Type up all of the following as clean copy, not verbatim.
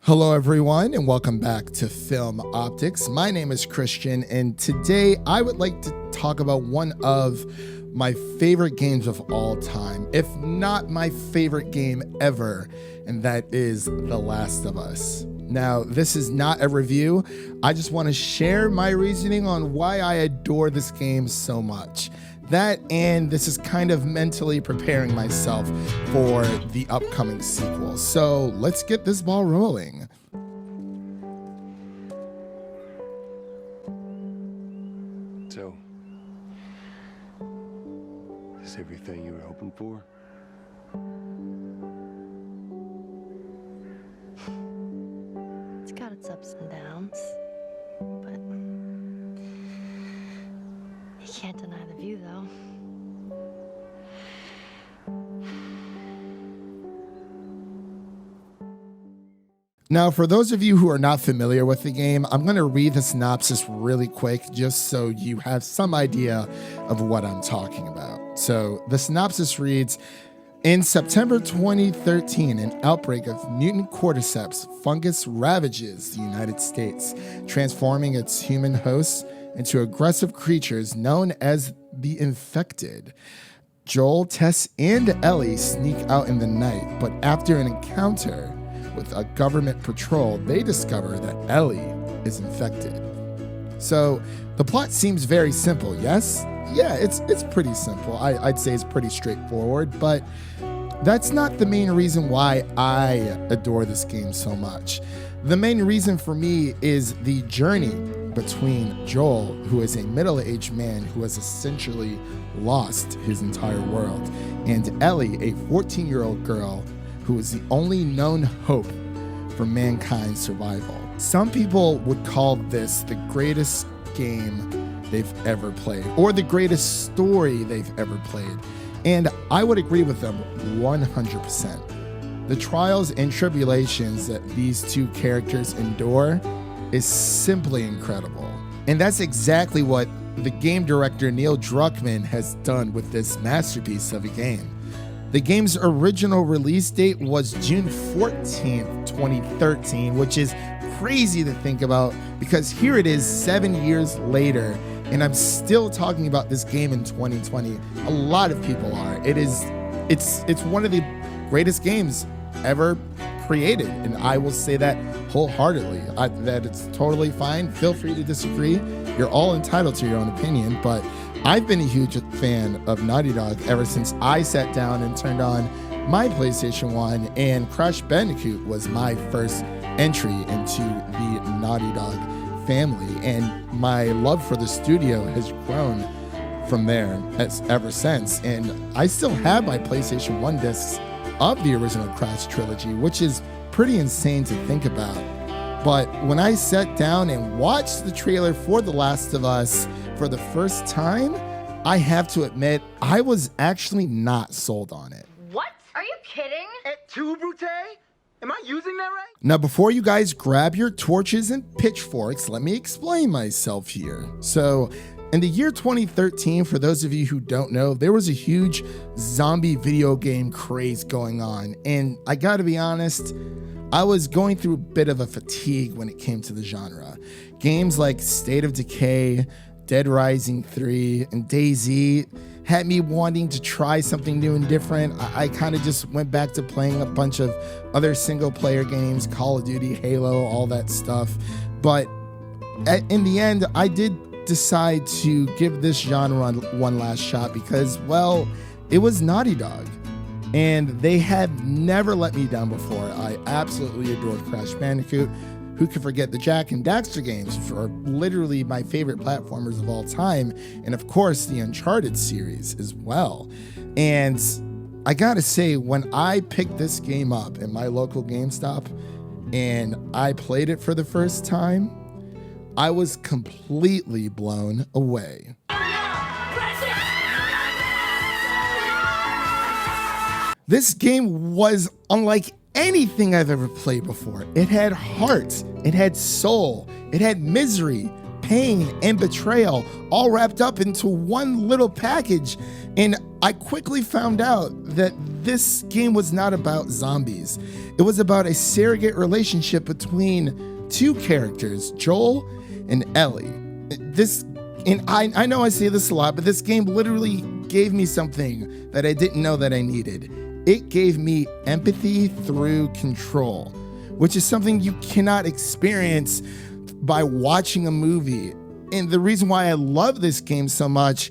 Hello, everyone, and welcome back to Film Optics. My name is Christian, and today I would like to talk about one of my favorite games of all time, if not my favorite game ever, and that is The Last of Us. Now, this is not a review. I just want to share my reasoning on why I adore this game so much. That, and this is kind of mentally preparing myself for the upcoming sequel. So let's get this ball rolling. So, is this everything you were hoping for? It's got its ups and downs, but you can't deny the view, though. Now, for those of you who are not familiar with the game, I'm going to read the synopsis really quick just so you have some idea of what I'm talking about. So the synopsis reads, in September 2013, an outbreak of mutant cordyceps fungus ravages the United States, transforming its human hosts into aggressive creatures known as the Infected. Joel, Tess, and Ellie sneak out in the night, but after an encounter with a government patrol, they discover that Ellie is infected. So the plot seems very simple, yes? Yeah, it's pretty simple. I'd say it's pretty straightforward, but that's not the main reason why I adore this game so much. The main reason for me is the journey between Joel, who is a middle-aged man who has essentially lost his entire world, and Ellie, a 14-year-old girl who is the only known hope for mankind's survival. Some people would call this the greatest game they've ever played, or the greatest story they've ever played. And I would agree with them 100%. The trials and tribulations that these two characters endure is simply incredible. And that's exactly what the game director Neil Druckmann has done with this masterpiece of a game. The game's original release date was June 14th, 2013, which is crazy to think about because here it is 7 years later, and I'm still talking about this game in 2020. A lot of people are. It's one of the greatest games ever created, and I will say that wholeheartedly. That it's totally fine. Feel free to disagree. You're all entitled to your own opinion, but I've been a huge fan of Naughty Dog ever since I sat down and turned on my PlayStation 1, and Crash Bandicoot was my first entry into the Naughty Dog family, and my love for the studio has grown from there ever since. And I still have my PlayStation 1 discs of the original Crash trilogy, which is pretty insane to think about. But when I sat down and watched the trailer for The Last of Us for the first time, I have to admit, I was actually not sold on it. What? Are you kidding? At 2, Brute? Am I using that right? Now, before you guys grab your torches and pitchforks, let me explain myself here. So, in the year 2013, for those of you who don't know, there was a huge zombie video game craze going on. And I gotta be honest, I was going through a bit of a fatigue when it came to the genre. Games like State of Decay, Dead Rising 3, and DayZ had me wanting to try something new and different. I kind of just went back to playing a bunch of other single-player games, Call of Duty, Halo, all that stuff. But in the end, I did decide to give this genre one last shot because, well, it was Naughty Dog. And they had never let me down before. I absolutely adored Crash Bandicoot. Who could forget the Jak and Daxter games, which are literally my favorite platformers of all time, and of course the Uncharted series as well. And I gotta say, when I picked this game up in my local GameStop and I played it for the first time, I was completely blown away. This game was unlike anything I've ever played before. It had heart, it had soul, it had misery, pain, and betrayal all wrapped up into one little package. And I quickly found out that this game was not about zombies. It was about a surrogate relationship between two characters, Joel and Ellie. I know I say this a lot, but this game literally gave me something that I didn't know that I needed. It gave me empathy through control, which is something you cannot experience by watching a movie. And the reason why I love this game so much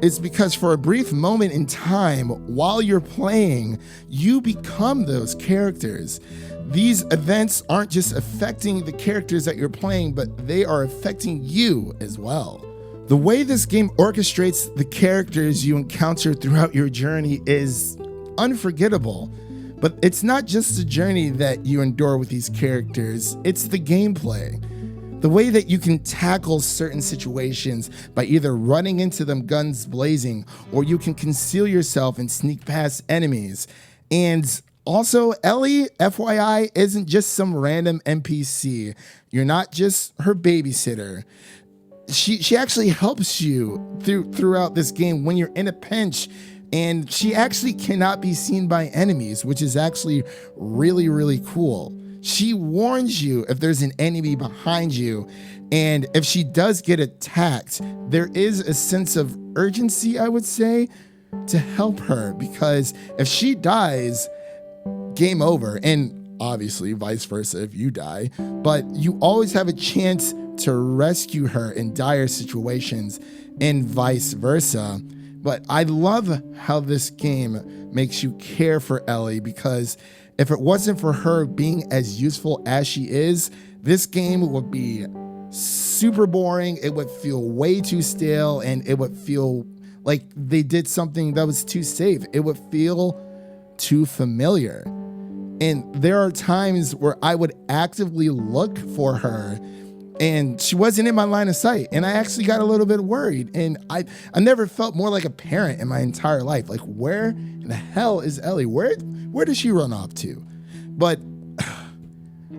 is because for a brief moment in time, while you're playing, you become those characters. These events aren't just affecting the characters that you're playing, but they are affecting you as well. The way this game orchestrates the characters you encounter throughout your journey is unforgettable. But it's not just the journey that you endure with these characters, it's the gameplay. The way that you can tackle certain situations by either running into them guns blazing, or you can conceal yourself and sneak past enemies. And also, Ellie, FYI, isn't just some random NPC. You're not just her babysitter. She actually helps you throughout this game when you're in a pinch, and she actually cannot be seen by enemies, which is actually really, really cool. She warns you if there's an enemy behind you, and if she does get attacked, there is a sense of urgency, I would say, to help her, because if she dies, game over, and obviously vice versa if you die, but you always have a chance to rescue her in dire situations and vice versa. But I love how this game makes you care for Ellie, because if it wasn't for her being as useful as she is, this game would be super boring. It would feel way too stale, and it would feel like they did something that was too safe. It would feel too familiar. And there are times where I would actively look for her, and she wasn't in my line of sight, and I actually got a little bit worried. And I never felt more like a parent in my entire life. Like, where in the hell is Ellie? Where does she run off to? But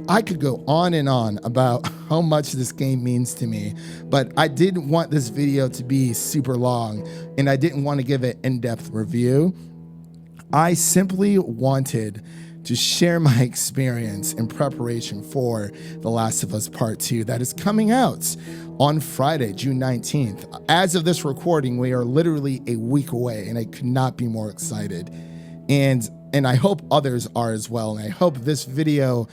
I could go on and on about how much this game means to me, but I didn't want this video to be super long, and I didn't want to give an in-depth review. I simply wanted to share my experience in preparation for The Last of Us Part 2 that is coming out on Friday, June 19th. As of this recording, we are literally a week away, and I could not be more excited. And I hope others are as well. And I hope this video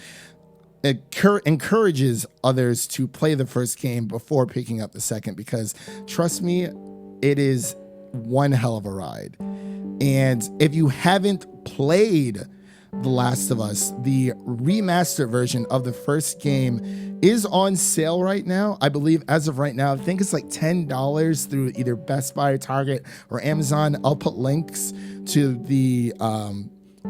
encourages others to play the first game before picking up the second, because trust me, it is one hell of a ride. And if you haven't played The Last of Us, the remastered version of the first game is on sale right now. I believe as of right now, I think it's like $10 through either Best Buy, Target, or Amazon. I'll put links to the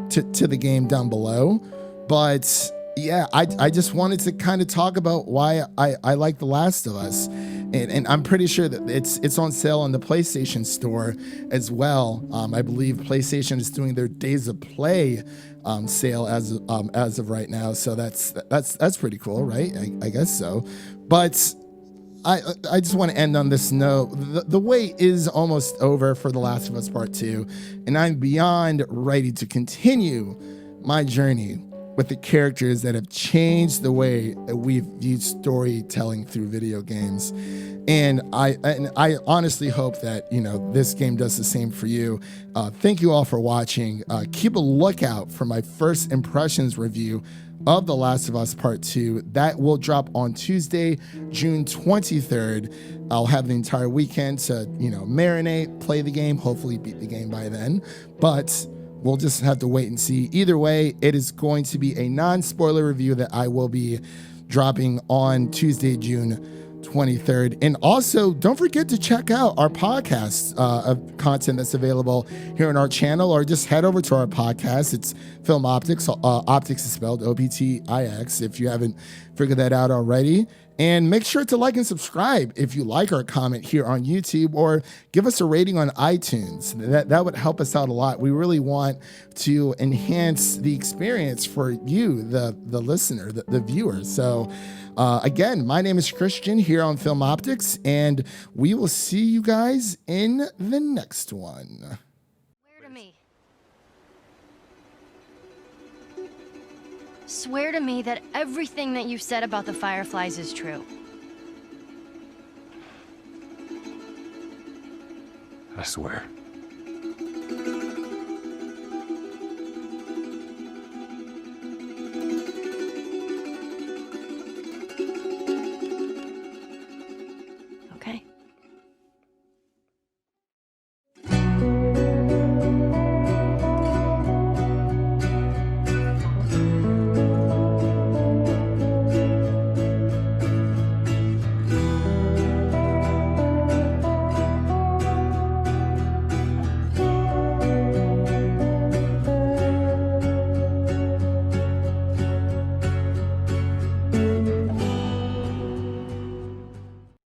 to the game down below. But yeah, I just wanted to kind of talk about why I like The Last of Us. And I'm pretty sure that it's on sale on the PlayStation Store as well. I believe PlayStation is doing their Days of Play sale as of right now. So that's pretty cool, right? I guess so. But I just want to end on this note. The wait is almost over for The Last of Us Part 2, and I'm beyond ready to continue my journey with the characters that have changed the way that we've viewed storytelling through video games. And I honestly hope that, this game does the same for you. Thank you all for watching. Keep a lookout for my first impressions review of The Last of Us Part 2. That will drop on Tuesday, June 23rd. I'll have the entire weekend to, marinate, play the game, hopefully beat the game by then. But we'll just have to wait and see. Either way, it is going to be a non-spoiler review that I will be dropping on Tuesday, June 23rd. And also, don't forget to check out our podcast of content that's available here on our channel, or just head over to our podcast. It's Film Optics. Optics is spelled OPTIX, if you haven't figured that out already. And make sure to like and subscribe if you like our comment here on YouTube, or give us a rating on iTunes. That would help us out a lot. We really want to enhance the experience for you, the listener, the viewer. So again, my name is Christian here on Film Optics, and we will see you guys in the next one. Swear to me that everything that you said about the Fireflies is true. I swear.